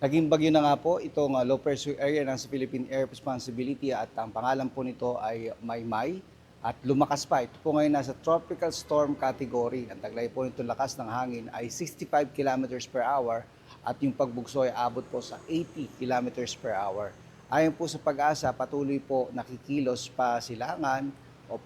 Naging bagyo na nga po itong low pressure area ng sa Philippine Air Responsibility at ang pangalan po nito ay Maymay at lumakas pa. Ito po ngayon nasa tropical storm category. Ang taglay po nitong lakas ng hangin ay 65 kilometers per hour at yung pagbugso ay abot po sa 80 kilometers per hour. Ayon po sa pag-asa, patuloy po nakikilos pa silangan o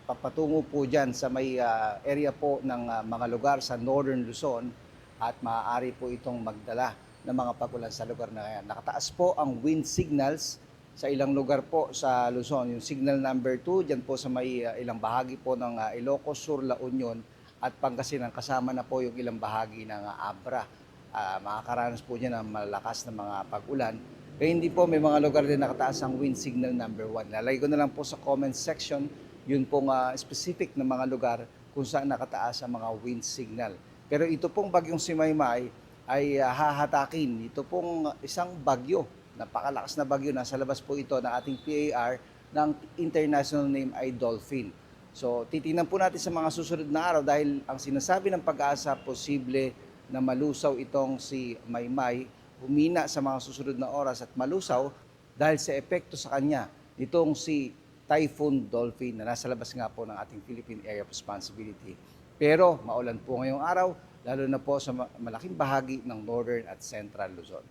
papatungo po dyan sa may area po ng mga lugar sa Northern Luzon at maaari po itong magdala ng mga pagulan sa lugar na yan. Nakataas po ang wind signals sa ilang lugar po sa Luzon. Yung signal number 2, dyan po sa may ilang bahagi po ng Ilocos Sur, La Union at Pangasinan. Kasama na po yung ilang bahagi ng Abra. Makakaranas po dyan ng malakas na mga pag-ulan. Kaya hindi po may mga lugar din nakataas ang wind signal number 1. Lalagay ko na lang po sa comment section yun pong specific na mga lugar kung saan nakataas ang mga wind signal. Pero ito pong bagyong si Maymay ay hahatakin. Ito pong isang bagyo, napakalakas na bagyo. Nasa labas po ito ng ating PAR ng international name ay Dolphin. So titingnan po natin sa mga susunod na araw dahil ang sinasabi ng pag-asa, posible na malusaw itong si Maymay, humina sa mga susunod na oras at malusaw dahil sa epekto sa kanya nitong si Typhoon Dolphin na nasa labas nga po ng ating Philippine Area of Responsibility. Pero maulan po ngayong araw, lalo na po sa malaking bahagi ng Northern at Central Luzon.